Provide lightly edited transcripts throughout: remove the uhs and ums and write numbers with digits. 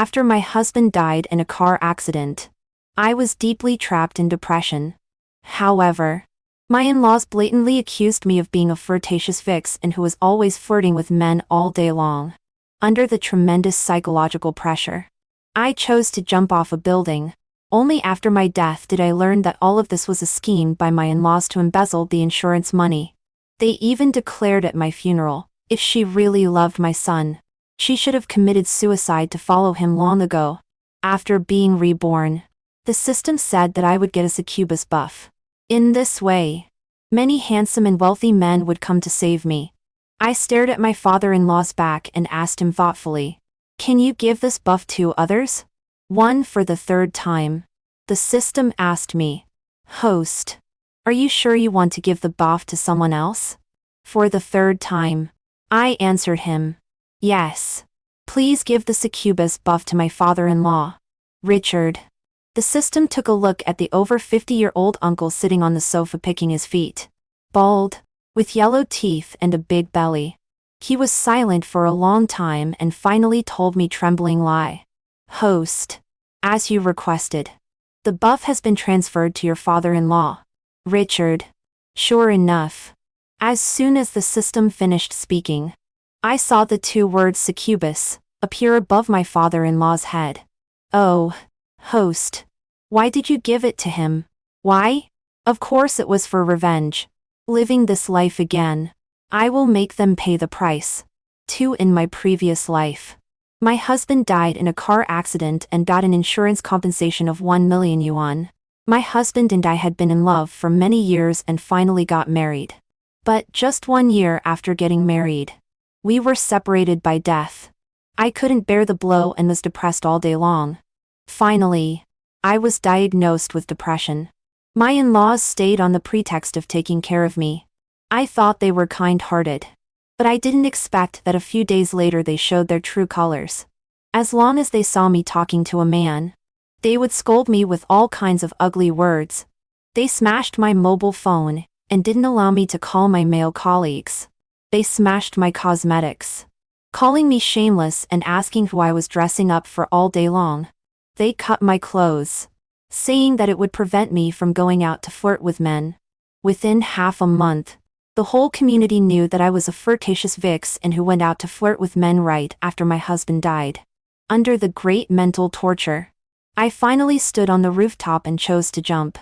After my husband died in a car accident, I was deeply trapped in depression. However, my in-laws blatantly accused me of being a flirtatious vixen who was always flirting with men all day long. Under the tremendous psychological pressure, I chose to jump off a building. Only after my death did I learn that all of this was a scheme by my in-laws to embezzle the insurance money. They even declared at my funeral, if she really loved my son, she should have committed suicide to follow him long ago. After being reborn, the system said that I would get a succubus buff. In this way, many handsome and wealthy men would come to save me. I stared at my father-in-law's back and asked him thoughtfully, "Can you give this buff to others?" One for the third time. The system asked me, "Host, are you sure you want to give the buff to someone else?" For the third time, I answered him, "Yes. Please give the succubus buff to my father-in-law, Richard." The system took a look at the over 50-year-old uncle sitting on the sofa picking his feet. Bald, with yellow teeth and a big belly. He was silent for a long time and finally told me trembling lie. "Host, as you requested, the buff has been transferred to your father-in-law, Richard." Sure enough, as soon as the system finished speaking, I saw the two words succubus appear above my father-in-law's head. "Oh, host, why did you give it to him?" "Why? Of course it was for revenge. Living this life again, I will make them pay the price. Too, in my previous life, my husband died in a car accident and got an insurance compensation of 1 million yuan. My husband and I had been in love for many years and finally got married. But just 1 year after getting married, we were separated by death. I couldn't bear the blow and was depressed all day long. Finally, I was diagnosed with depression. My in-laws stayed on the pretext of taking care of me. I thought they were kind-hearted, but I didn't expect that a few days later they showed their true colors. As long as they saw me talking to a man, they would scold me with all kinds of ugly words. They smashed my mobile phone and didn't allow me to call my male colleagues. They smashed my cosmetics, calling me shameless and asking who I was dressing up for all day long. They cut my clothes, saying that it would prevent me from going out to flirt with men. Within half a month, the whole community knew that I was a flirtatious vixen who went out to flirt with men right after my husband died. Under the great mental torture, I finally stood on the rooftop and chose to jump.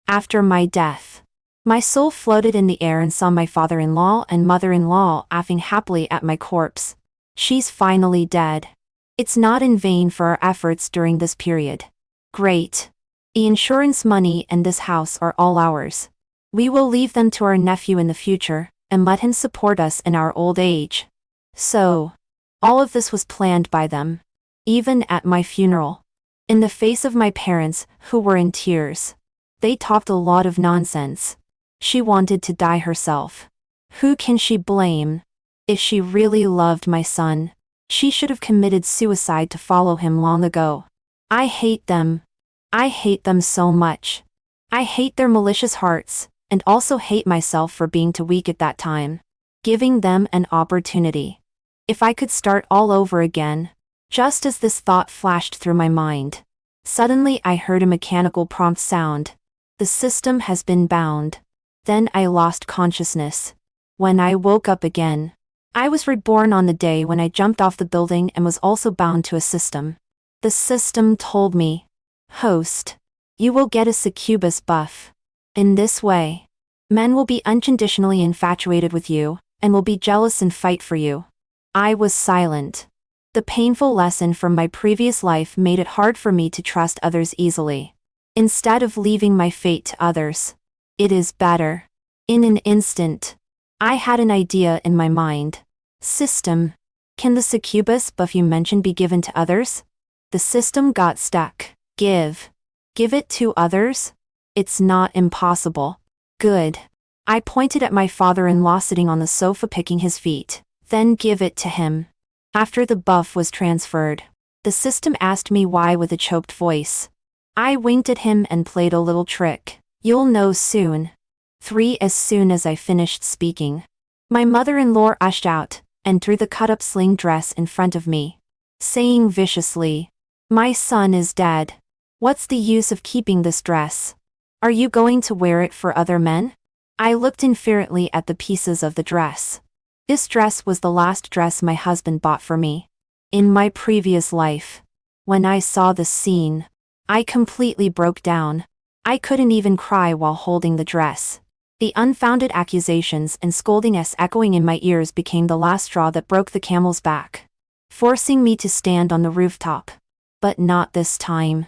After my death, my soul floated in the air and saw my father-in-law and mother-in-law laughing happily at my corpse. She's finally dead. It's not in vain for our efforts during this period. Great. The insurance money and this house are all ours. We will leave them to our nephew in the future, and let him support us in our old age. So, all of this was planned by them. Even at my funeral, in the face of my parents, who were in tears, they talked a lot of nonsense. She wanted to die herself. Who can she blame? If she really loved my son, she should have committed suicide to follow him long ago. I hate them. I hate them so much. I hate their malicious hearts, and also hate myself for being too weak at that time. Giving them an opportunity. If I could start all over again. Just as this thought flashed through my mind, suddenly I heard a mechanical prompt sound. The system has been bound. Then I lost consciousness. When I woke up again, I was reborn on the day when I jumped off the building and was also bound to a system. The system told me, "Host, you will get a succubus buff. In this way, men will be unconditionally infatuated with you, and will be jealous and fight for you." I was silent. The painful lesson from my previous life made it hard for me to trust others easily. Instead of leaving my fate to others, it is better. In an instant, I had an idea in my mind. System, can the succubus buff you mentioned be given to others? The system got stuck. Give it to others? It's not impossible. Good. I pointed at my father-in-law sitting on the sofa picking his feet. Then give it to him. After the buff was transferred, the system asked me why with a choked voice. I winked at him and played a little trick. "You'll know soon." 3. As soon as I finished speaking, my mother-in-law rushed out and threw the cut-up sling dress in front of me, saying viciously, My son is dead. What's the use of keeping this dress? Are you going to wear it for other men? I looked indifferently at the pieces of the dress. This dress was the last dress my husband bought for me. In my previous life. When I saw this scene, I completely broke down. I couldn't even cry while holding the dress. The unfounded accusations and scoldings echoing in my ears became the last straw that broke the camel's back, forcing me to stand on the rooftop. But not this time.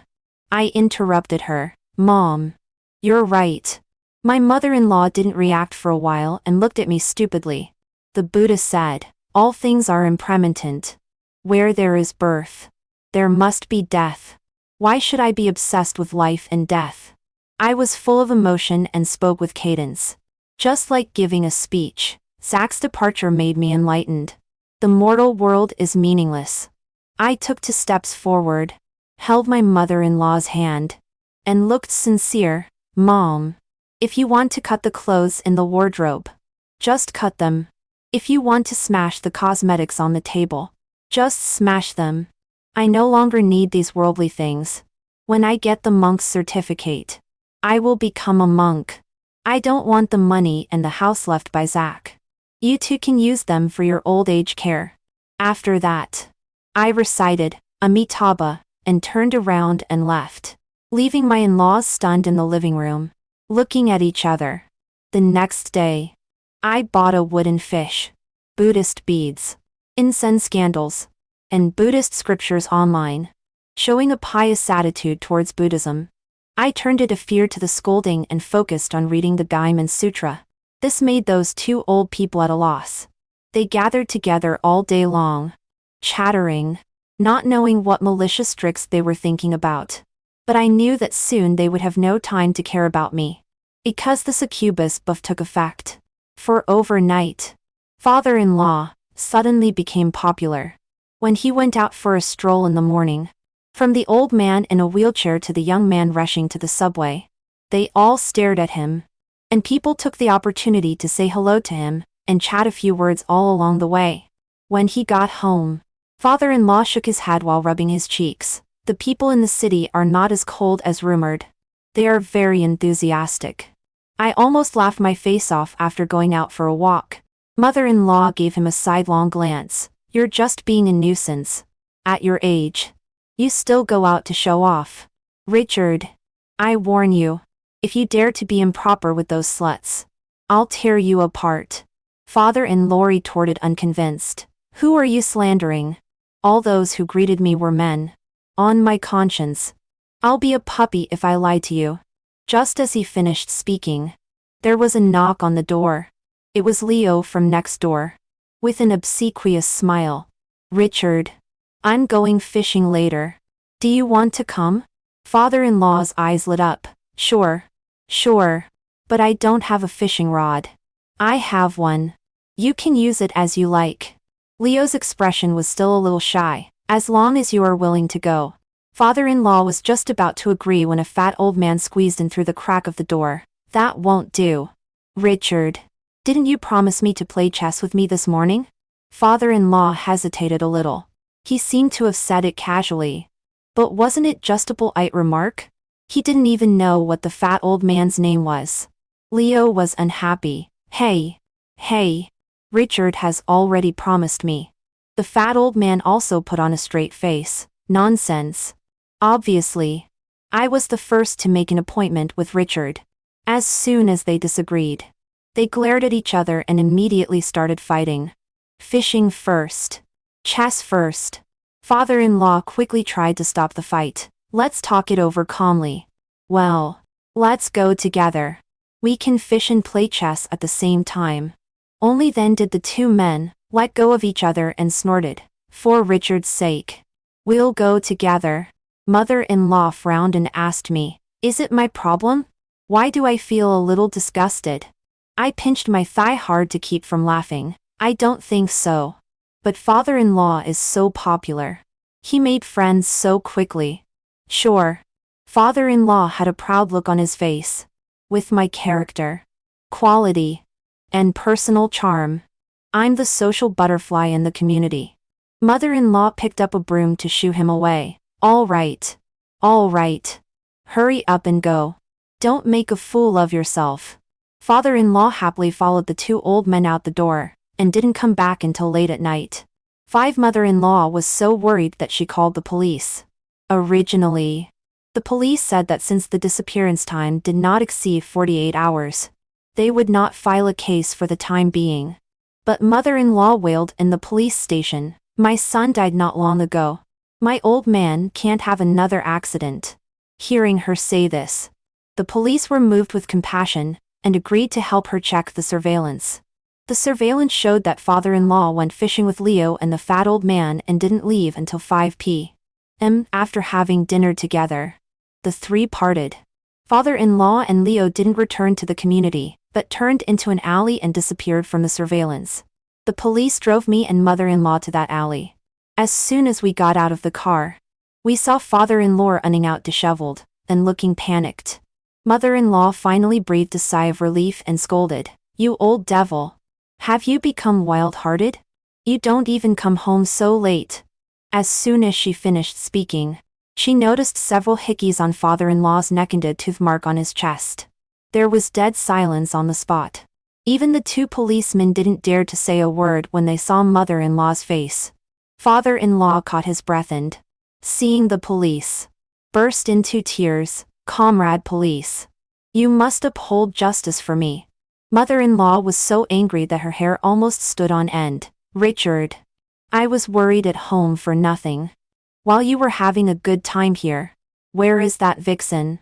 I interrupted her. Mom. You're right. My mother-in-law didn't react for a while and looked at me stupidly. The Buddha said, all things are impermanent. Where there is birth, there must be death. Why should I be obsessed with life and death? I was full of emotion and spoke with cadence. Just like giving a speech, Zach's departure made me enlightened. The mortal world is meaningless. I took 2 steps forward, held my mother-in-law's hand, and looked sincere. Mom, if you want to cut the clothes in the wardrobe, just cut them. If you want to smash the cosmetics on the table, just smash them. I no longer need these worldly things. When I get the monk's certificate, I will become a monk. I don't want the money and the house left by Zach. You two can use them for your old age care. After that, I recited Amitabha and turned around and left, leaving my in-laws stunned in the living room, looking at each other. The next day, I bought a wooden fish, Buddhist beads, incense candles, and Buddhist scriptures online, showing a pious attitude towards Buddhism. I turned a deaf ear to the scolding and focused on reading the Diamond Sutra. This made those 2 old people at a loss. They gathered together all day long, chattering, not knowing what malicious tricks they were thinking about. But I knew that soon they would have no time to care about me, because the succubus buff took effect. For overnight, father-in-law suddenly became popular. When he went out for a stroll in the morning, from the old man in a wheelchair to the young man rushing to the subway, they all stared at him, and people took the opportunity to say hello to him and chat a few words all along the way. When he got home, father-in-law shook his head while rubbing his cheeks. The people in the city are not as cold as rumored. They are very enthusiastic. I almost laughed my face off after going out for a walk. Mother-in-law gave him a sidelong glance. You're just being a nuisance. At your age, you still go out to show off. Richard, I warn you, if you dare to be improper with those sluts, I'll tear you apart. Father-in-law retorted unconvinced. Who are you slandering? All those who greeted me were men. On my conscience. I'll be a puppy if I lie to you. Just as he finished speaking, there was a knock on the door. It was Leo from next door. With an obsequious smile. Richard, I'm going fishing later. Do you want to come? Father-in-law's eyes lit up. Sure. But I don't have a fishing rod. I have one. You can use it as you like. Leo's expression was still a little shy. As long as you are willing to go. Father-in-law was just about to agree when a fat old man squeezed in through the crack of the door. That won't do. Richard, didn't you promise me to play chess with me this morning? Father-in-law hesitated a little. He seemed to have said it casually. But wasn't it just a polite remark? He didn't even know what the fat old man's name was. Leo was unhappy. Hey, Richard has already promised me. The fat old man also put on a straight face. Nonsense. Obviously, I was the first to make an appointment with Richard. As soon as they disagreed, they glared at each other and immediately started fighting. Fishing first. Chess first. Father-in-law quickly tried to stop the fight. Let's talk it over calmly. Well, let's go together. We can fish and play chess at the same time. Only then did the 2 men let go of each other and snorted. For Richard's sake. We'll go together. Mother-in-law frowned and asked me, is it my problem? Why do I feel a little disgusted? I pinched my thigh hard to keep from laughing. I don't think so. But father-in-law is so popular. He made friends so quickly. Sure. Father-in-law had a proud look on his face. With my character, quality, and personal charm, I'm the social butterfly in the community. Mother-in-law picked up a broom to shoo him away. All right. All right. Hurry up and go. Don't make a fool of yourself. Father-in-law happily followed the two old men out the door, and didn't come back until late at night. Mother-in-law was so worried that she called the police. Originally, the police said that since the disappearance time did not exceed 48 hours, they would not file a case for the time being. But mother-in-law wailed in the police station, "My son died not long ago. My old man can't have another accident." Hearing her say this, the police were moved with compassion, and agreed to help her check the surveillance. The surveillance showed that father-in-law went fishing with Leo and the fat old man and didn't leave until 5 p.m. After having dinner together, the three parted. Father-in-law and Leo didn't return to the community, but turned into an alley and disappeared from the surveillance. The police drove me and mother-in-law to that alley. As soon as we got out of the car, we saw father-in-law running out disheveled, and looking panicked. Mother-in-law finally breathed a sigh of relief and scolded, "You old devil. Have you become wild-hearted? You don't even come home so late." As soon as she finished speaking, she noticed several hickeys on father-in-law's neck and a tooth mark on his chest. There was dead silence on the spot. Even the two policemen didn't dare to say a word when they saw mother-in-law's face. Father-in-law caught his breath and, seeing the police, burst into tears. "Comrade police, you must uphold justice for me." Mother-in-law was so angry that her hair almost stood on end. "Richard, I was worried at home for nothing. While you were having a good time here. Where is that vixen?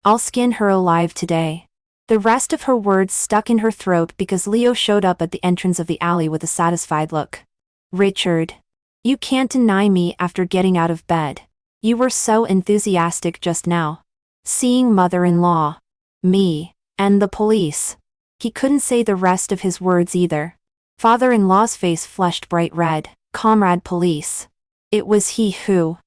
I'll skin her alive today." The rest of her words stuck in her throat because Leo showed up at the entrance of the alley with a satisfied look. "Richard, you can't deny me after getting out of bed. You were so enthusiastic just now." Seeing mother-in-law, me, and the police, he couldn't say the rest of his words either. Father-in-law's face flushed bright red. "Comrade police. It was he who.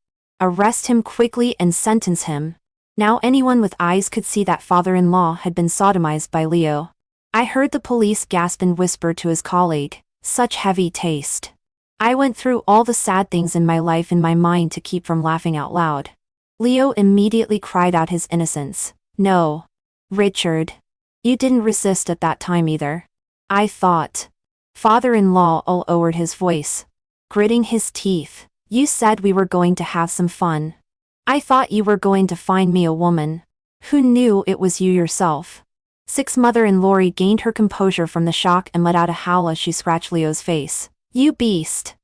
Arrest him quickly and sentence him." Now anyone with eyes could see that father-in-law had been sodomized by Leo. I heard the police gasp and whisper to his colleague, "Such heavy taste." I went through all the sad things in my life in my mind to keep from laughing out loud. Leo immediately cried out his innocence. "No. Richard. You didn't resist at that time either. I thought." Father-in-law lowered his voice, gritting his teeth. "You said we were going to have some fun. I thought you were going to find me a woman. Who knew it was you yourself?" Mother-in-law regained her composure from the shock and let out a howl as she scratched Leo's face. "You beast."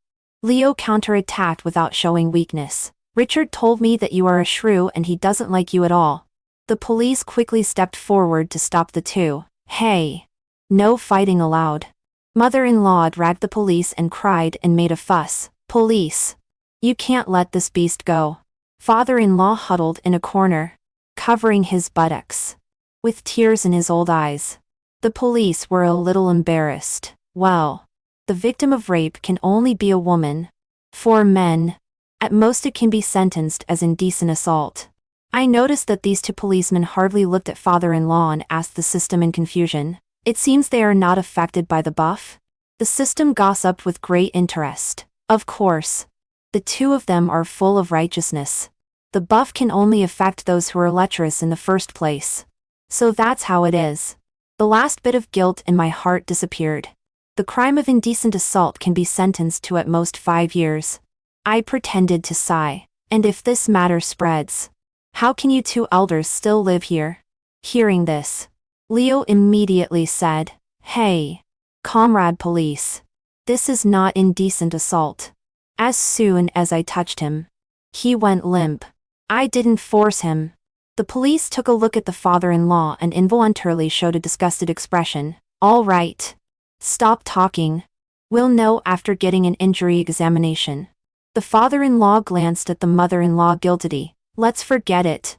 Leo counterattacked without showing weakness. "Richard told me that you are a shrew and he doesn't like you at all." The police quickly stepped forward to stop the two. "Hey. No fighting allowed." Mother-in-law dragged the police and cried and made a fuss. "Police. You can't let this beast go." Father-in-law huddled in a corner, covering his buttocks, with tears in his old eyes. The police were a little embarrassed. Well, the victim of rape can only be a woman. For men, at most it can be sentenced as indecent assault. I noticed that these two policemen hardly looked at father-in-law and asked the system in confusion. It seems they are not affected by the buff. The system gossiped with great interest. Of course, the two of them are full of righteousness. The buff can only affect those who are lecherous in the first place. So that's how it is. The last bit of guilt in my heart disappeared. The crime of indecent assault can be sentenced to at most 5 years. I pretended to sigh. "And if this matter spreads, how can you two elders still live here?" Hearing this, Leo immediately said, "Hey, comrade police. This is not indecent assault." As soon as I touched him, he went limp. I didn't force him. The police took a look at the father-in-law and involuntarily showed a disgusted expression. "All right. Stop talking. We'll know after getting an injury examination." The father-in-law glanced at the mother-in-law guiltily. "Let's forget it.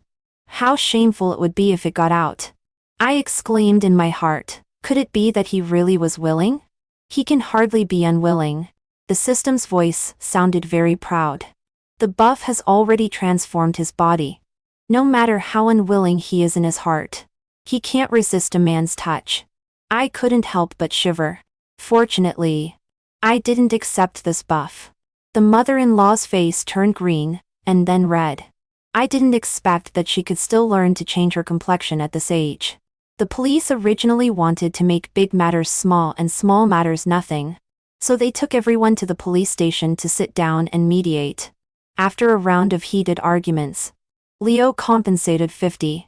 How shameful it would be if it got out." I exclaimed in my heart. Could it be that he really was willing? He can hardly be unwilling. The system's voice sounded very proud. The buff has already transformed his body. No matter how unwilling he is in his heart, he can't resist a man's touch. I couldn't help but shiver. Fortunately, I didn't accept this buff. The mother-in-law's face turned green, and then red. I didn't expect that she could still learn to change her complexion at this age. The police originally wanted to make big matters small and small matters nothing. So they took everyone to the police station to sit down and mediate. After a round of heated arguments, Leo compensated 50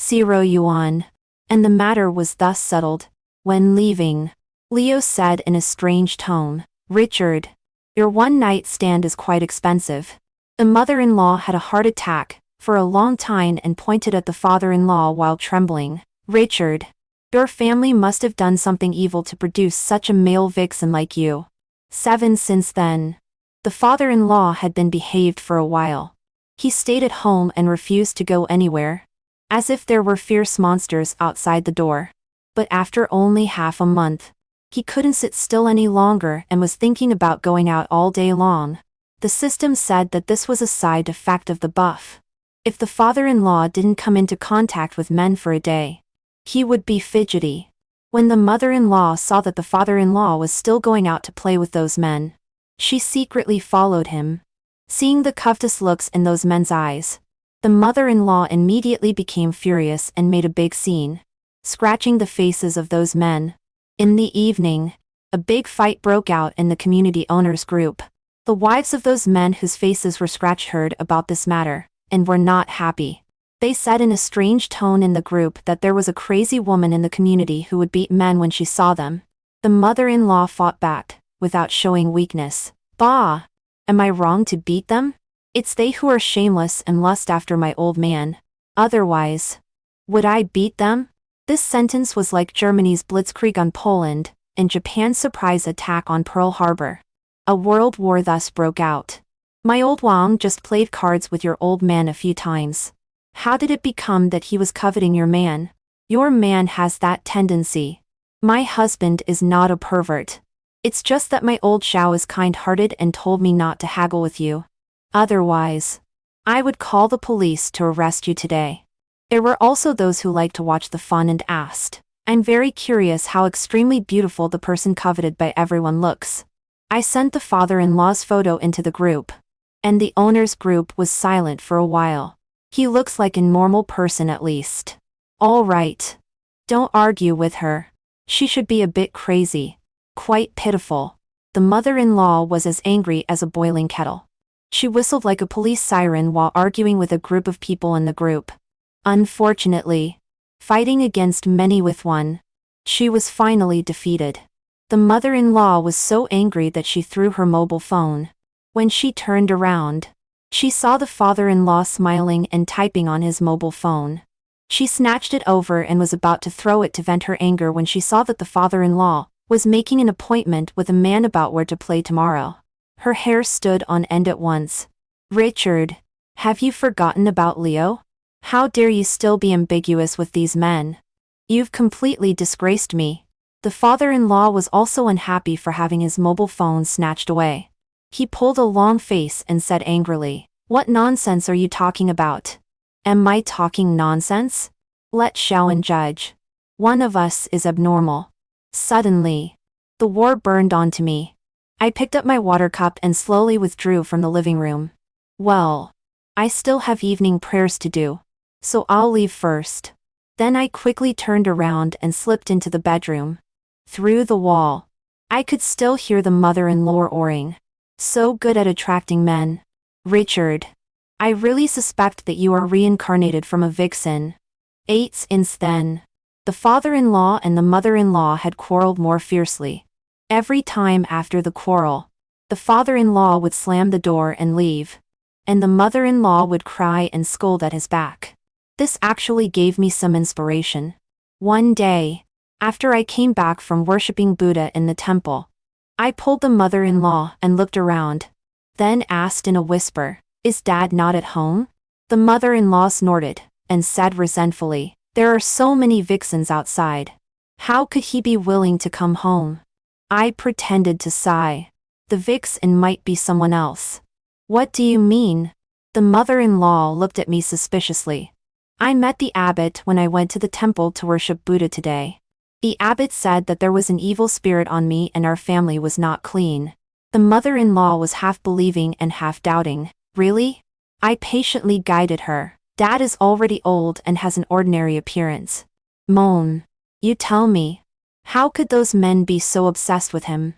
yuan, and the matter was thus settled. When leaving, Leo said in a strange tone, "Richard, your one-night stand is quite expensive." The mother-in-law had a heart attack for a long time and pointed at the father-in-law while trembling. "Richard, your family must have done something evil to produce such a male vixen like you." Since then, the father-in-law had been behaved for a while. He stayed at home and refused to go anywhere, as if there were fierce monsters outside the door. But after only half a month, he couldn't sit still any longer and was thinking about going out all day long. The system said that this was a side effect of the buff. If the father-in-law didn't come into contact with men for a day, he would be fidgety. When the mother-in-law saw that the father-in-law was still going out to play with those men, she secretly followed him. Seeing the covetous looks in those men's eyes, the mother-in-law immediately became furious and made a big scene, scratching the faces of those men. In the evening, a big fight broke out in the community owners group. The wives of those men whose faces were scratched heard about this matter, and were not happy. They said in a strange tone in the group that there was a crazy woman in the community who would beat men when she saw them. The mother-in-law fought back, without showing weakness. "Bah! Am I wrong to beat them? It's they who are shameless and lust after my old man. Otherwise, would I beat them?" This sentence was like Germany's blitzkrieg on Poland, and Japan's surprise attack on Pearl Harbor. A world war thus broke out. "My old Wang just played cards with your old man a few times. How did it become that he was coveting your man? Your man has that tendency. My husband is not a pervert. It's just that my old Xiao is kind-hearted and told me not to haggle with you. Otherwise, I would call the police to arrest you today." There were also those who liked to watch the fun and asked, "I'm very curious how extremely beautiful the person coveted by everyone looks." I sent the father-in-law's photo into the group, and the owner's group was silent for a while. "He looks like a normal person at least." "All right. Don't argue with her. She should be a bit crazy. Quite pitiful." The mother-in-law was as angry as a boiling kettle. She whistled like a police siren while arguing with a group of people in the group. Unfortunately, fighting against many with one, she was finally defeated. The mother-in-law was so angry that she threw her mobile phone. When she turned around, she saw the father-in-law smiling and typing on his mobile phone. She snatched it over and was about to throw it to vent her anger when she saw that the father-in-law was making an appointment with a man about where to play tomorrow. Her hair stood on end at once. "Richard, have you forgotten about Leo? How dare you still be ambiguous with these men? You've completely disgraced me." The father-in-law was also unhappy for having his mobile phone snatched away. He pulled a long face and said angrily, "What nonsense are you talking about? Am I talking nonsense? Let Xiaoan judge. One of us is abnormal." Suddenly, the war burned onto me. I picked up my water cup and slowly withdrew from the living room. Well, I still have evening prayers to do, so I'll leave first. Then I quickly turned around and slipped into the bedroom. Through the wall, I could still hear the mother-in-law roaring. "So good at attracting men. Richard, I really suspect that you are reincarnated from a vixen." Since then, the father-in-law and the mother-in-law had quarreled more fiercely. Every time after the quarrel, the father-in-law would slam the door and leave, and the mother-in-law would cry and scold at his back. This actually gave me some inspiration. One day, after I came back from worshipping Buddha in the temple, I pulled the mother-in-law and looked around, then asked in a whisper, "Is Dad not at home?" The mother-in-law snorted and said resentfully, "There are so many vixens outside. How could he be willing to come home?" I pretended to sigh. "The vixen might be someone else." "What do you mean?" The mother-in-law looked at me suspiciously. "I met the abbot when I went to the temple to worship Buddha today. The abbot said that there was an evil spirit on me and our family was not clean." The mother-in-law was half believing and half doubting. "Really?" I patiently guided her. Dad is already old and has an ordinary appearance. Moan. You tell me. How could those men be so obsessed with him?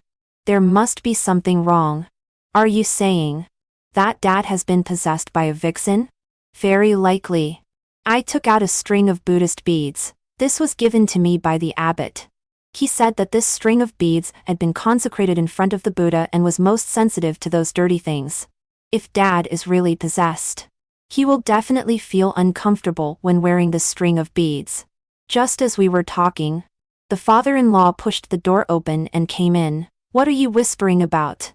There must be something wrong. Are you saying that Dad has been possessed by a vixen? Very likely. I took out a string of Buddhist beads. This was given to me by the abbot. He said that this string of beads had been consecrated in front of the Buddha and was most sensitive to those dirty things. If Dad is really possessed, he will definitely feel uncomfortable when wearing this string of beads. Just as we were talking, the father-in-law pushed the door open and came in. What are you whispering about?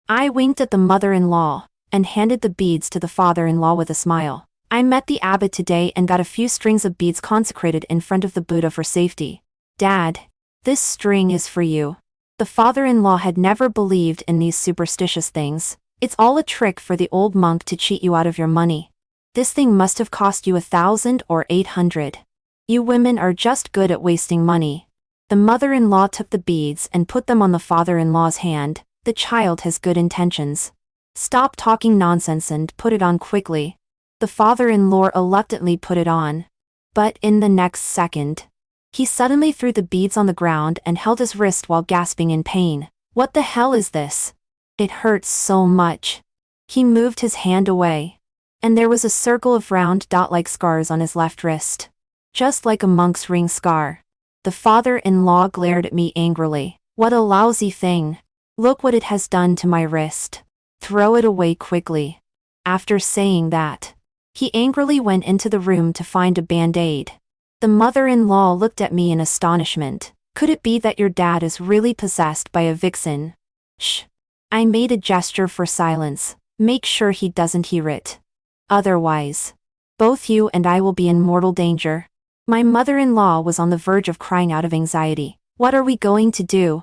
I winked at the mother-in-law and handed the beads to the father-in-law with a smile. I met the abbot today and got a few strings of beads consecrated in front of the Buddha for safety. Dad, this string is for you. The father-in-law had never believed in these superstitious things. It's all a trick for the old monk to cheat you out of your money. This thing must have cost you 1,000 or 800. You women are just good at wasting money. The mother-in-law took the beads and put them on the father-in-law's hand. The child has good intentions. Stop talking nonsense and put it on quickly. The father-in-law reluctantly put it on. But in the next second, he suddenly threw the beads on the ground and held his wrist while gasping in pain. What the hell is this? It hurts so much. He moved his hand away, and there was a circle of round dot-like scars on his left wrist. Just like a monk's ring scar. The father-in-law glared at me angrily. What a lousy thing. Look what it has done to my wrist. Throw it away quickly. After saying that, he angrily went into the room to find a band-aid. The mother-in-law looked at me in astonishment. Could it be that your dad is really possessed by a vixen? Shh. I made a gesture for silence. Make sure he doesn't hear it. Otherwise, both you and I will be in mortal danger. My mother-in-law was on the verge of crying out of anxiety. What are we going to do?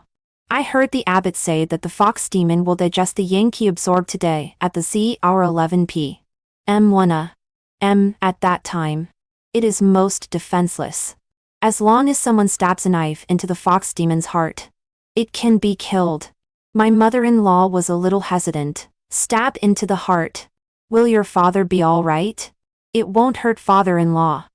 I heard the abbot say that the fox demon will digest the yin qi absorbed today at the Z hour 11 p.m. 1 a.m. At that time, it is most defenseless. As long as someone stabs a knife into the fox demon's heart, it can be killed. My mother-in-law was a little hesitant. Stabbed into the heart. Will your father be all right? It won't hurt, father-in-law.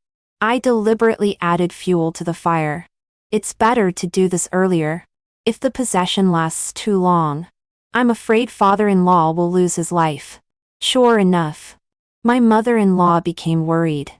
I deliberately added fuel to the fire. It's better to do this earlier. If the possession lasts too long, I'm afraid father-in-law will lose his life. Sure enough, my mother-in-law became worried.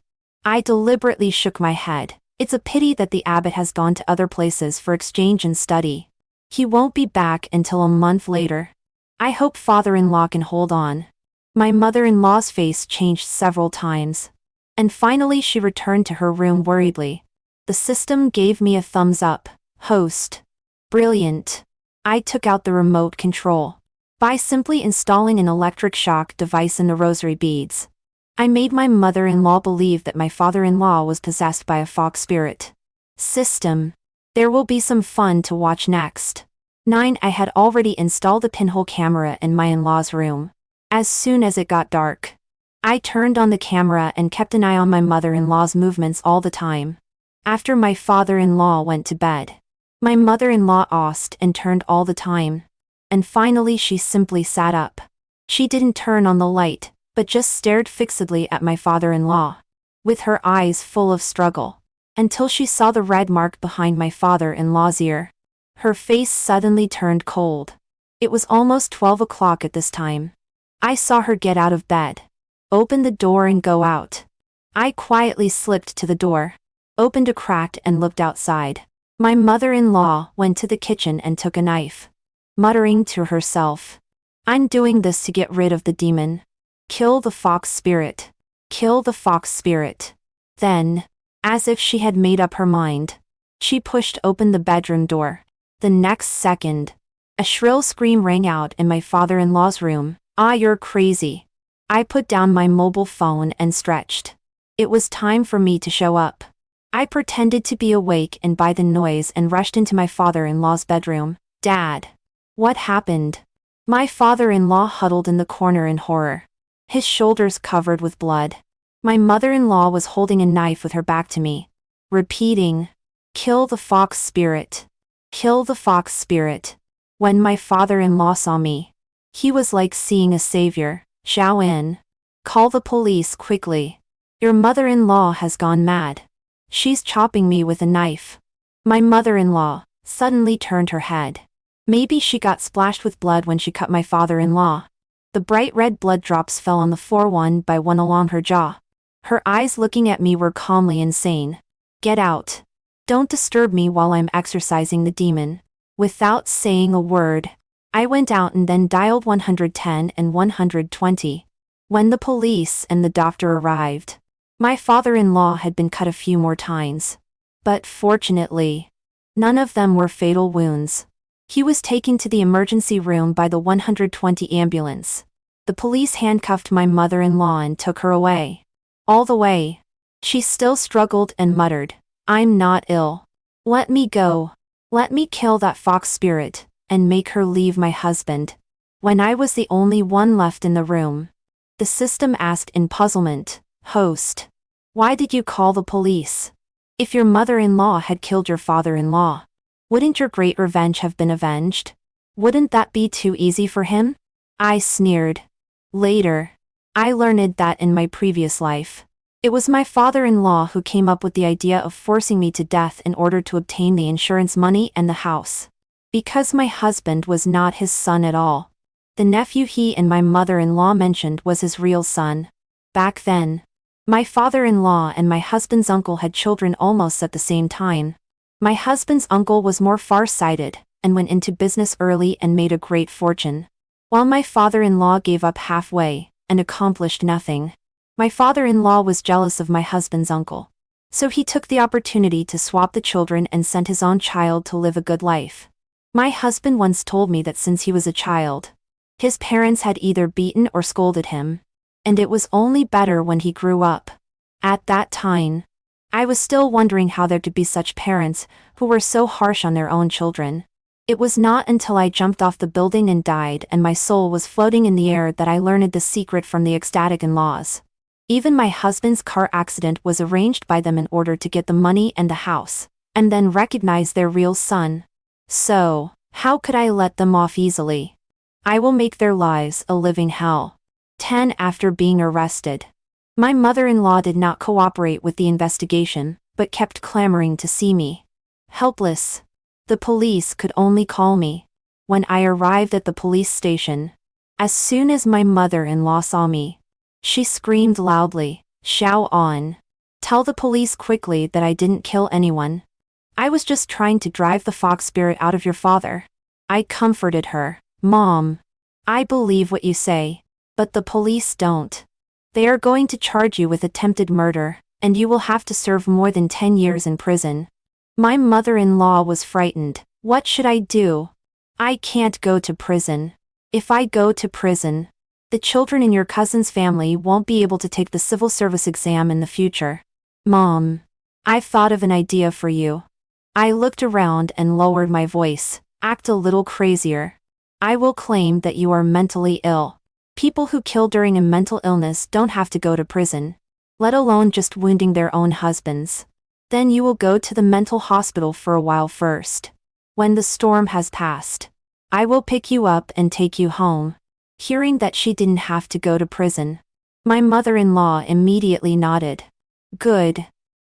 I deliberately shook my head. It's a pity that the abbot has gone to other places for exchange and study. He won't be back until a month later. I hope father-in-law can hold on. My mother-in-law's face changed several times. And finally she returned to her room worriedly. The system gave me a thumbs up. Host. Brilliant. I took out the remote control. By simply installing an electric shock device in the rosary beads, I made my mother-in-law believe that my father-in-law was possessed by a fox spirit. System. There will be some fun to watch next. 9. I had already installed a pinhole camera in my in-law's room. As soon as it got dark, I turned on the camera and kept an eye on my mother-in-law's movements all the time. After my father-in-law went to bed, my mother-in-law tossed and turned all the time. And finally she simply sat up. She didn't turn on the light, but just stared fixedly at my father-in-law, with her eyes full of struggle, until she saw the red mark behind my father-in-law's ear. Her face suddenly turned cold. It was almost 12 o'clock at this time. I saw her get out of bed, open the door and go out. I quietly slipped to the door, opened a crack and looked outside. My mother-in-law went to the kitchen and took a knife, muttering to herself, "I'm doing this to get rid of the demon. Kill the fox spirit. Kill the fox spirit." Then, as if she had made up her mind, she pushed open the bedroom door. The next second, a shrill scream rang out in my father-in-law's room. "Ah, you're crazy." I put down my mobile phone and stretched. It was time for me to show up. I pretended to be awake and by the noise and rushed into my father-in-law's bedroom. "Dad." "What happened?" My father-in-law huddled in the corner in horror, his shoulders covered with blood. My mother-in-law was holding a knife with her back to me, repeating, "Kill the fox spirit. Kill the fox spirit." When my father-in-law saw me, he was like seeing a savior. "Xiao In, Call the police quickly. Your mother-in-law has gone mad. She's chopping me with a knife. My mother-in-law suddenly turned her head. Maybe she got splashed with blood when she cut my father-in-law. The bright red blood drops fell on the floor one by one along her jaw. Her eyes looking at me were calmly insane. Get out. Don't disturb me while I'm exorcising the demon. Without saying a word, I went out and then dialed 110 and 120. When the police and the doctor arrived, my father-in-law had been cut a few more times. But fortunately, none of them were fatal wounds. He was taken to the emergency room by the 120 ambulance. The police handcuffed my mother-in-law and took her away. All the way, she still struggled and muttered, "I'm not ill. Let me go. Let me kill that fox spirit, and make her leave my husband." When I was the only one left in the room, the system asked in puzzlement, "Host, why did you call the police? If your mother-in-law had killed your father-in-law, wouldn't your great revenge have been avenged? Wouldn't that be too easy for him?" I sneered. Later, I learned that in my previous life, it was my father-in-law who came up with the idea of forcing me to death in order to obtain the insurance money and the house. Because my husband was not his son at all. The nephew he and my mother-in-law mentioned was his real son. Back then, my father-in-law and my husband's uncle had children almost at the same time. My husband's uncle was more far-sighted, and went into business early and made a great fortune, while my father-in-law gave up halfway and accomplished nothing. My father-in-law was jealous of my husband's uncle, so he took the opportunity to swap the children and sent his own child to live a good life. My husband once told me that since he was a child, his parents had either beaten or scolded him, and it was only better when he grew up. At that time, I was still wondering how there could be such parents who were so harsh on their own children. It was not until I jumped off the building and died and my soul was floating in the air that I learned the secret from the ecstatic in-laws. Even my husband's car accident was arranged by them in order to get the money and the house, and then recognize their real son. So, how could I let them off easily? I will make their lives a living hell. 10 After being arrested, my mother-in-law did not cooperate with the investigation, but kept clamoring to see me. Helpless, the police could only call me. When I arrived at the police station, as soon as my mother-in-law saw me, she screamed loudly, "Shout on. Tell the police quickly that I didn't kill anyone. I was just trying to drive the fox spirit out of your father." I comforted her, "Mom, I believe what you say, but the police don't. They are going to charge you with attempted murder, and you will have to serve more than 10 years in prison." My mother-in-law was frightened. "What should I do? I can't go to prison. If I go to prison, the children in your cousin's family won't be able to take the civil service exam in the future." "Mom, I've thought of an idea for you." I looked around and lowered my voice. "Act a little crazier. I will claim that you are mentally ill. People who kill during a mental illness don't have to go to prison, let alone just wounding their own husbands. Then you will go to the mental hospital for a while first. When the storm has passed, I will pick you up and take you home." Hearing that she didn't have to go to prison, my mother-in-law immediately nodded. Good.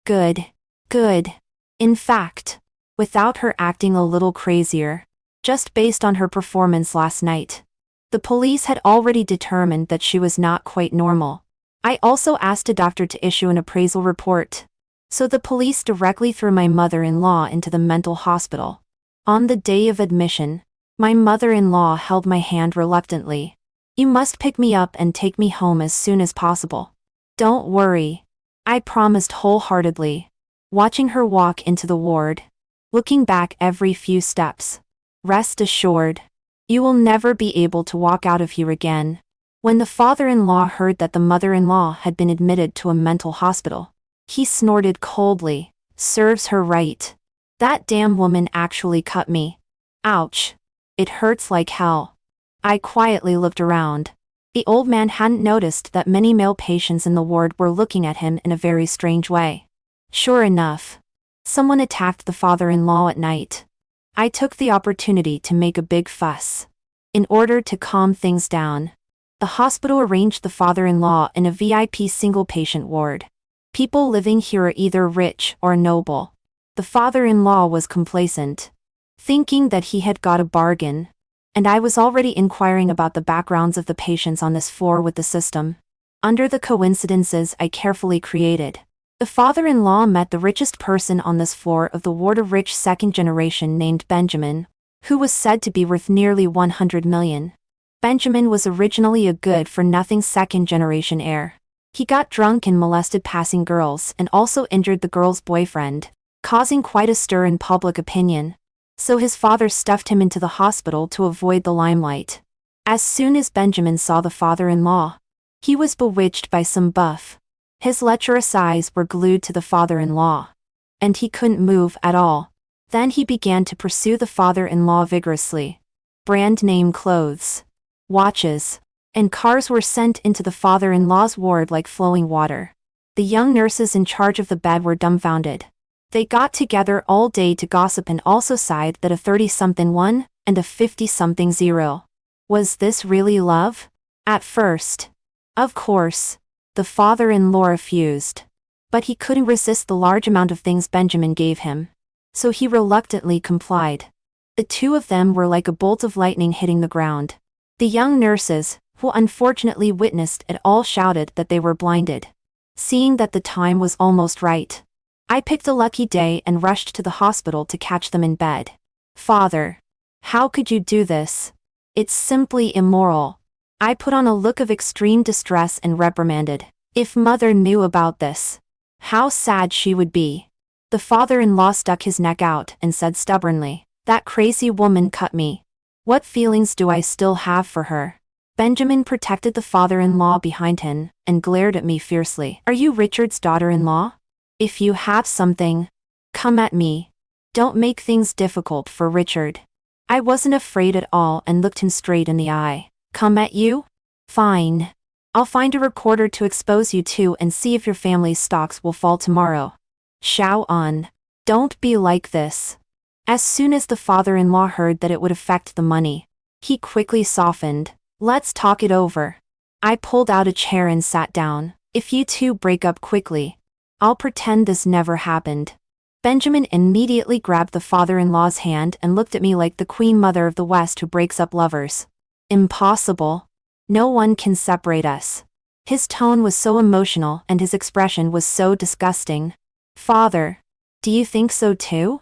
Good. Good. In fact, without her acting a little crazier, just based on her performance last night, the police had already determined that she was not quite normal. I also asked a doctor to issue an appraisal report, so the police directly threw my mother-in-law into the mental hospital. On the day of admission, my mother-in-law held my hand reluctantly. "You must pick me up and take me home as soon as possible." "Don't worry," I promised wholeheartedly, watching her walk into the ward, looking back every few steps. "Rest assured, you will never be able to walk out of here again." When the father-in-law heard that the mother-in-law had been admitted to a mental hospital, he snorted coldly. "Serves her right. That damn woman actually cut me. Ouch. It hurts like hell." I quietly looked around. The old man hadn't noticed that many male patients in the ward were looking at him in a very strange way. Sure enough, someone attacked the father-in-law at night. I took the opportunity to make a big fuss. In order to calm things down, The hospital arranged the father-in-law in a VIP single-patient ward. People living here are either rich or noble. The father-in-law was complacent, thinking that he had got a bargain. And I was already inquiring about the backgrounds of the patients on this floor with the system. Under the coincidences I carefully created, the father-in-law met the richest person on this floor of the ward, a rich second generation named Benjamin, who was said to be worth nearly 100 million. Benjamin was originally a good-for-nothing second-generation heir. He got drunk and molested passing girls and also injured the girl's boyfriend, causing quite a stir in public opinion. So his father stuffed him into the hospital to avoid the limelight. As soon as Benjamin saw the father-in-law, he was bewitched by some buff. His lecherous eyes were glued to the father-in-law, and he couldn't move at all. Then he began to pursue the father-in-law vigorously. Brand name clothes, watches, and cars were sent into the father-in-law's ward like flowing water. The young nurses in charge of the bed were dumbfounded. They got together all day to gossip and also sighed that a 30-something won and a 50-something zero. Was this really love? At first, of course, the father-in-law refused. But he couldn't resist the large amount of things Benjamin gave him. So he reluctantly complied. The two of them were like a bolt of lightning hitting the ground. The young nurses, who unfortunately witnessed it all, shouted that they were blinded. Seeing that the time was almost right, I picked a lucky day and rushed to the hospital to catch them in bed. Father, how could you do this? It's simply immoral. I put on a look of extreme distress and reprimanded. If mother knew about this, how sad she would be. The father-in-law stuck his neck out and said stubbornly, "That crazy woman cut me. What feelings do I still have for her?" Benjamin protected the father-in-law behind him and glared at me fiercely. "Are you Richard's daughter-in-law? If you have something, come at me. Don't make things difficult for Richard." I wasn't afraid at all and looked him straight in the eye. "Come at you? Fine. I'll find a recorder to expose you to and see if your family's stocks will fall tomorrow. Shout on. Don't be like this." As soon as the father-in-law heard that it would affect the money, he quickly softened. "Let's talk it over." I pulled out a chair and sat down. "If you two break up quickly, I'll pretend this never happened." Benjamin immediately grabbed the father-in-law's hand and looked at me like the Queen Mother of the West who breaks up lovers. "Impossible. No one can separate us." His tone was so emotional and his expression was so disgusting. "Father, do you think so too?"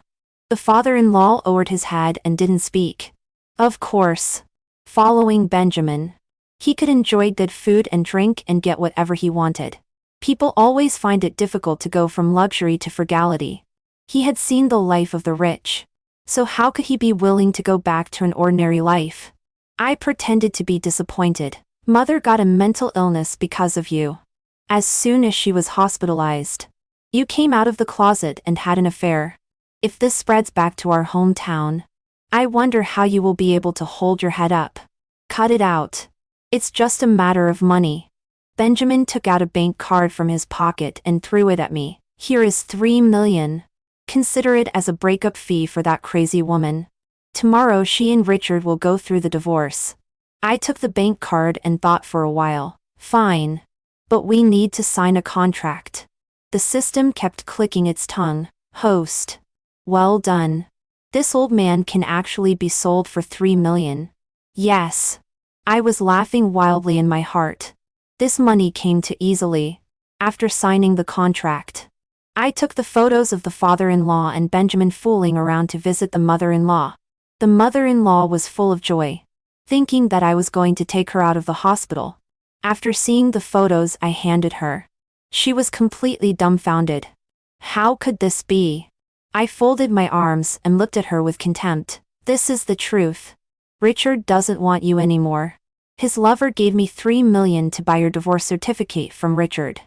The father-in-law lowered his head and didn't speak. Of course. Following Benjamin, he could enjoy good food and drink and get whatever he wanted. People always find it difficult to go from luxury to frugality. He had seen the life of the rich. So how could he be willing to go back to an ordinary life? I pretended to be disappointed. "Mother got a mental illness because of you. As soon as she was hospitalized, you came out of the closet and had an affair. If this spreads back to our hometown, I wonder how you will be able to hold your head up. Cut it out. It's just a matter of money." Benjamin took out a bank card from his pocket and threw it at me. "Here is 3 million. Consider it as a breakup fee for that crazy woman. Tomorrow she and Richard will go through the divorce." I took the bank card and thought for a while. "Fine. But we need to sign a contract." The system kept clicking its tongue. "Host. Well done. This old man can actually be sold for 3 million. Yes." I was laughing wildly in my heart. This money came too easily. After signing the contract, I took the photos of the father-in-law and Benjamin fooling around to visit the mother-in-law. The mother-in-law was full of joy, thinking that I was going to take her out of the hospital. After seeing the photos I handed her, she was completely dumbfounded. How could this be? I folded my arms and looked at her with contempt. "This is the truth. Richard doesn't want you anymore. His lover gave me 3 million to buy your divorce certificate from Richard."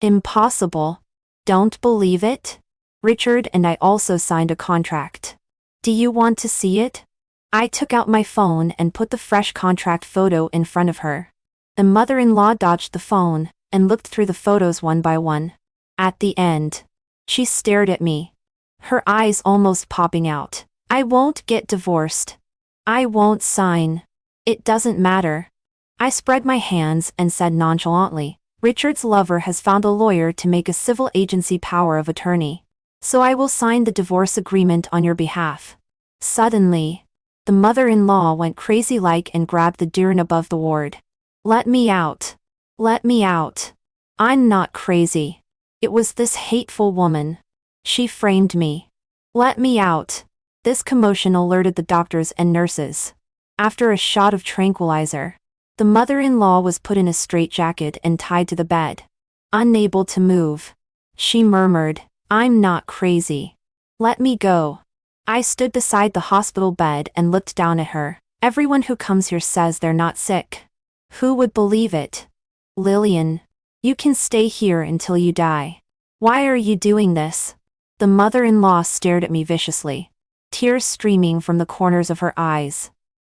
"Impossible. Don't believe it? Richard and I also signed a contract. Do you want to see it?" I took out my phone and put the fresh contract photo in front of her. The mother-in-law dodged the phone and looked through the photos one by one. At the end, she stared at me, her eyes almost popping out. "I won't get divorced. I won't sign. It doesn't matter. I spread my hands and said nonchalantly, Richard's lover has found a lawyer to make a civil agency power of attorney. So I will sign the divorce agreement on your behalf. Suddenly, the mother-in-law went crazy-like and grabbed the doorknob above the ward. Let me out. Let me out. I'm not crazy. It was this hateful woman. She framed me. Let me out. This commotion alerted the doctors and nurses. After a shot of tranquilizer, the mother-in-law was put in a straitjacket and tied to the bed. Unable to move, she murmured, I'm not crazy. Let me go. I stood beside the hospital bed and looked down at her. Everyone who comes here says they're not sick. Who would believe it? Lillian, you can stay here until you die. Why are you doing this? The mother-in-law stared at me viciously, tears streaming from the corners of her eyes.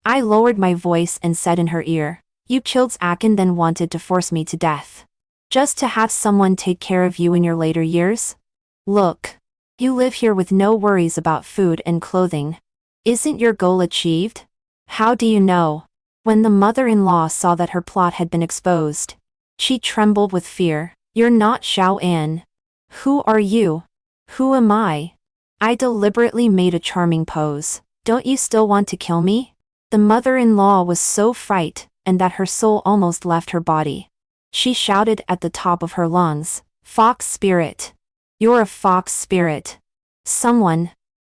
I lowered my voice and said in her ear, You killed Zach and then wanted to force me to death. Just to have someone take care of you in your later years? Look, you live here with no worries about food and clothing. Isn't your goal achieved? How do you know? When the mother-in-law saw that her plot had been exposed, she trembled with fear. You're not Xiao-An. Who are you? Who am I? I deliberately made a charming pose. Don't you still want to kill me? The mother-in-law was so frightened that her soul almost left her body. She shouted at the top of her lungs, Fox spirit. You're a fox spirit. Someone.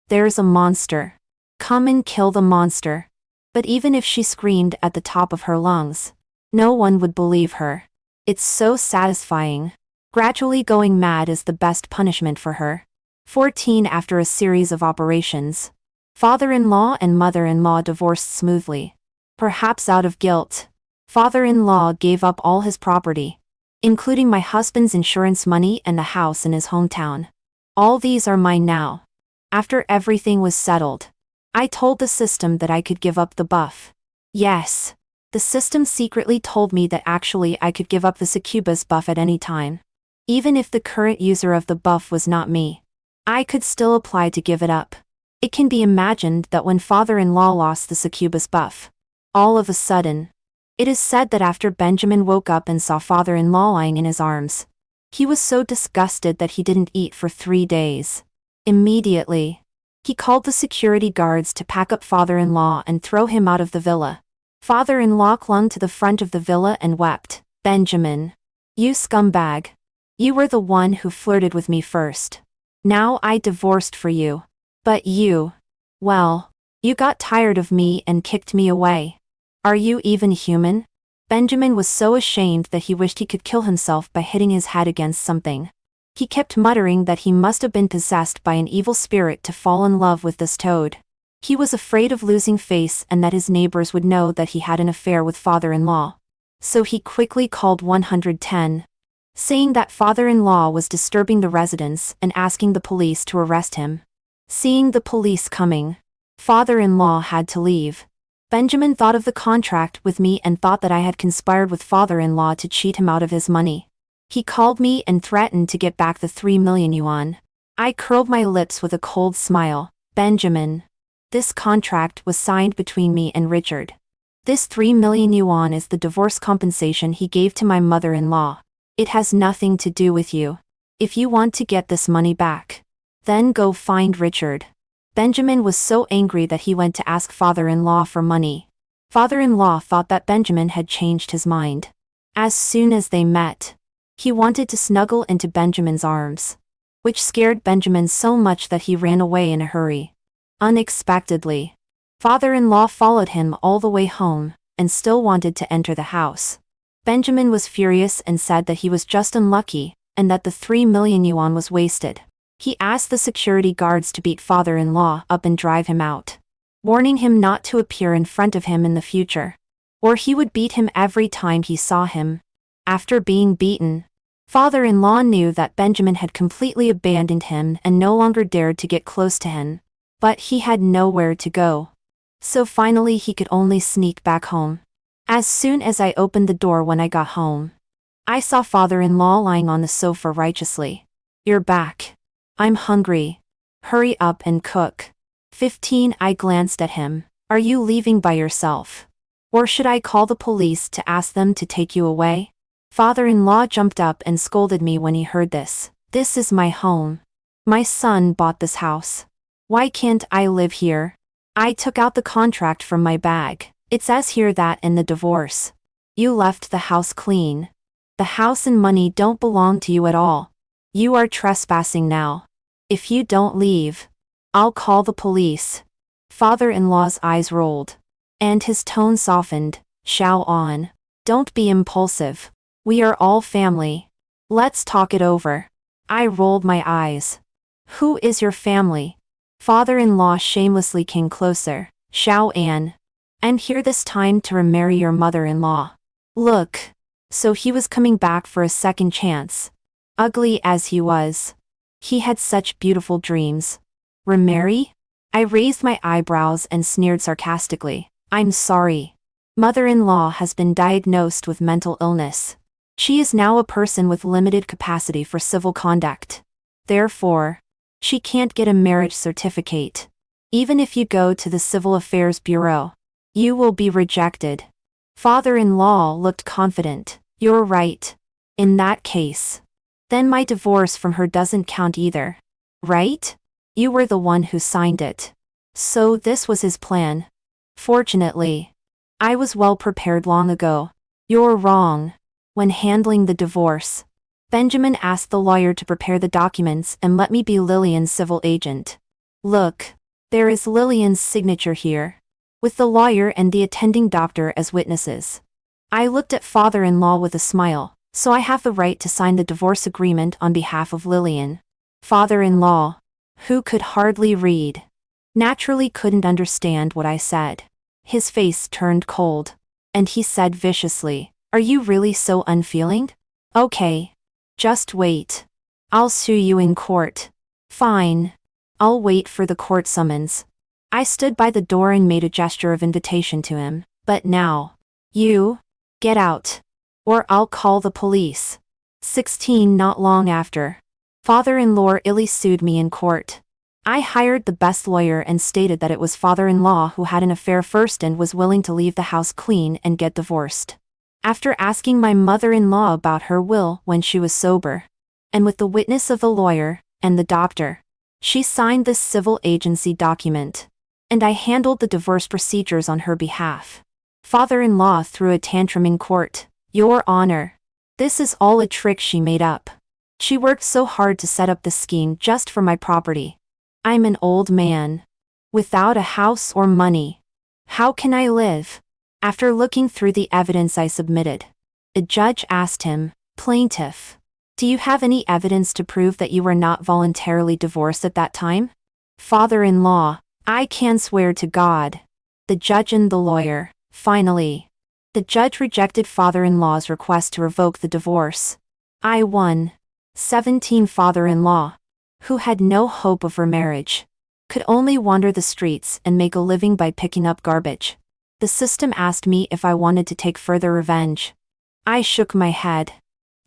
There's a monster. Come and kill the monster. But even if she screamed at the top of her lungs, no one would believe her. It's so satisfying. Gradually going mad is the best punishment for her. 14 After a series of operations, father-in-law and mother-in-law divorced smoothly. Perhaps out of guilt, father-in-law gave up all his property, including my husband's insurance money and the house in his hometown. All these are mine now. After everything was settled, I told the system that I could give up the buff. Yes, the system secretly told me that actually I could give up the succubus buff at any time. Even if the current user of the buff was not me, I could still apply to give it up. It can be imagined that when father-in-law lost the succubus buff, all of a sudden, it is said that after Benjamin woke up and saw father-in-law lying in his arms, he was so disgusted that he didn't eat for 3 days. Immediately, he called the security guards to pack up father-in-law and throw him out of the villa. Father-in-law clung to the front of the villa and wept, Benjamin, you scumbag. You were the one who flirted with me first. Now I divorced for you. But you, well, you got tired of me and kicked me away. Are you even human? Benjamin was so ashamed that he wished he could kill himself by hitting his head against something. He kept muttering that he must have been possessed by an evil spirit to fall in love with this toad. He was afraid of losing face and that his neighbors would know that he had an affair with father-in-law. So he quickly called 110, saying that father-in-law was disturbing the residence and asking the police to arrest him. Seeing the police coming, father-in-law had to leave. Benjamin thought of the contract with me and thought that I had conspired with father-in-law to cheat him out of his money. He called me and threatened to get back the 3 million yuan. I curled my lips with a cold smile. Benjamin, this contract was signed between me and Richard. This 3 million yuan is the divorce compensation he gave to my mother-in-law. It has nothing to do with you. If you want to get this money back, then go find Richard. Benjamin was so angry that he went to ask father-in-law for money. Father-in-law thought that Benjamin had changed his mind. As soon as they met, he wanted to snuggle into Benjamin's arms, which scared Benjamin so much that he ran away in a hurry. Unexpectedly, father-in-law followed him all the way home, and still wanted to enter the house. Benjamin was furious and said that he was just unlucky, and that the 3 million yuan was wasted. He asked the security guards to beat father-in-law up and drive him out, warning him not to appear in front of him in the future, or he would beat him every time he saw him. After being beaten, father-in-law knew that Benjamin had completely abandoned him and no longer dared to get close to him. But he had nowhere to go. So finally he could only sneak back home. As soon as I opened the door when I got home, I saw father-in-law lying on the sofa righteously. You're back. I'm hungry. Hurry up and cook. 15 I glanced at him. Are you leaving by yourself? Or should I call the police to ask them to take you away? Father-in-law jumped up and scolded me when he heard this. This is my home. My son bought this house. Why can't I live here? I took out the contract from my bag. It says here that in the divorce, you left the house clean. The house and money don't belong to you at all. You are trespassing now. If you don't leave, I'll call the police. Father-in-law's eyes rolled, and his tone softened. Shao on. Don't be impulsive. We are all family. Let's talk it over. I rolled my eyes. Who is your family? Father-in-law shamelessly came closer. Shao An. I'm here this time to remarry your mother-in-law. Look. So he was coming back for a second chance. Ugly as he was, he had such beautiful dreams. Remarry? I raised my eyebrows and sneered sarcastically. I'm sorry. Mother-in-law has been diagnosed with mental illness. She is now a person with limited capacity for civil conduct. Therefore, she can't get a marriage certificate. Even if you go to the Civil Affairs Bureau, you will be rejected. Father-in-law looked confident. You're right. In that case, then my divorce from her doesn't count either. Right? You were the one who signed it. So this was his plan. Fortunately, I was well prepared long ago. You're wrong. When handling the divorce, Benjamin asked the lawyer to prepare the documents and let me be Lillian's civil agent. Look, there is Lillian's signature here, with the lawyer and the attending doctor as witnesses. I looked at father-in-law with a smile. So I have the right to sign the divorce agreement on behalf of Lillian. Father-in-law, who could hardly read, naturally couldn't understand what I said. His face turned cold, and he said viciously, "Are you really so unfeeling? Okay. Just wait. I'll sue you in court." Fine. I'll wait for the court summons. I stood by the door and made a gesture of invitation to him. But now, you, get out. Or I'll call the police. 16 Not long after, father-in-law illy sued me in court. I hired the best lawyer and stated that it was father-in-law who had an affair first and was willing to leave the house clean and get divorced. After asking my mother-in-law about her will when she was sober, and with the witness of the lawyer and the doctor, she signed this civil agency document, and I handled the divorce procedures on her behalf. Father-in-law threw a tantrum in court. Your Honor, this is all a trick she made up. She worked so hard to set up the scheme just for my property. I'm an old man, without a house or money. How can I live? After looking through the evidence I submitted, a judge asked him, Plaintiff, do you have any evidence to prove that you were not voluntarily divorced at that time? Father-in-law, I can swear to God. The judge and the lawyer, finally. The judge rejected father-in-law's request to revoke the divorce. I won. 17 Father-in-law, who had no hope of remarriage, could only wander the streets and make a living by picking up garbage. The system asked me if I wanted to take further revenge. I shook my head.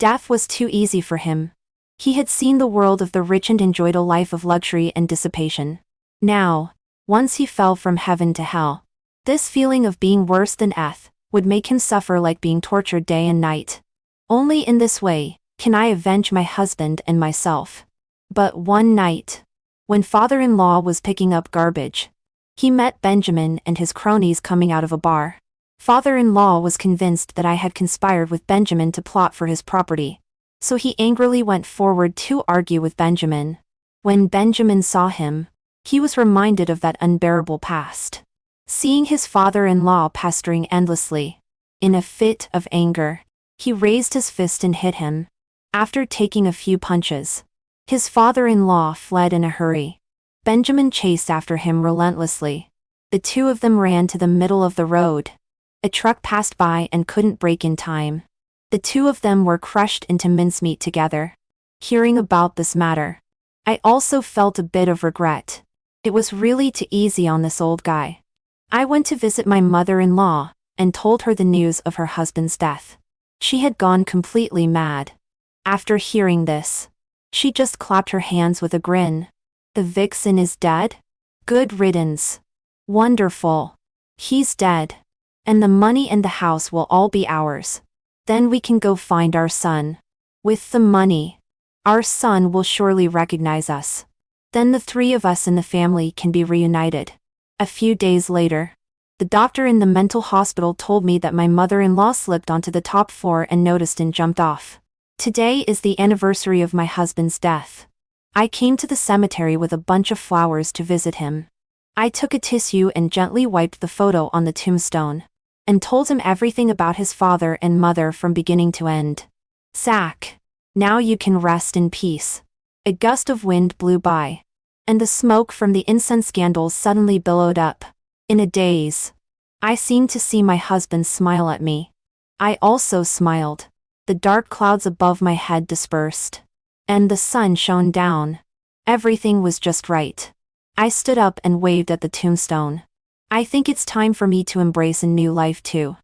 Death was too easy for him. He had seen the world of the rich and enjoyed a life of luxury and dissipation. Now, once he fell from heaven to hell, this feeling of being worse than death would make him suffer like being tortured day and night. Only in this way can I avenge my husband and myself. But one night, when father-in-law was picking up garbage, he met Benjamin and his cronies coming out of a bar. Father-in-law was convinced that I had conspired with Benjamin to plot for his property, so he angrily went forward to argue with Benjamin. When Benjamin saw him, he was reminded of that unbearable past. Seeing his father-in-law pestering endlessly, in a fit of anger, he raised his fist and hit him. After taking a few punches, his father-in-law fled in a hurry. Benjamin chased after him relentlessly. The two of them ran to the middle of the road. A truck passed by and couldn't brake in time. The two of them were crushed into mincemeat together. Hearing about this matter, I also felt a bit of regret. It was really too easy on this old guy. I went to visit my mother-in-law and told her the news of her husband's death. She had gone completely mad. After hearing this, she just clapped her hands with a grin. The vixen is dead? Good riddance. Wonderful. He's dead. And the money and the house will all be ours. Then we can go find our son. With the money, our son will surely recognize us. Then the three of us in the family can be reunited. A few days later, the doctor in the mental hospital told me that my mother-in-law slipped onto the top floor and noticed and jumped off. Today is the anniversary of my husband's death. I came to the cemetery with a bunch of flowers to visit him. I took a tissue and gently wiped the photo on the tombstone, and told him everything about his father and mother from beginning to end. Zach, now you can rest in peace. A gust of wind blew by, and the smoke from the incense candles suddenly billowed up. In a daze, I seemed to see my husband smile at me. I also smiled. The dark clouds above my head dispersed, and the sun shone down. Everything was just right. I stood up and waved at the tombstone. I think it's time for me to embrace a new life too.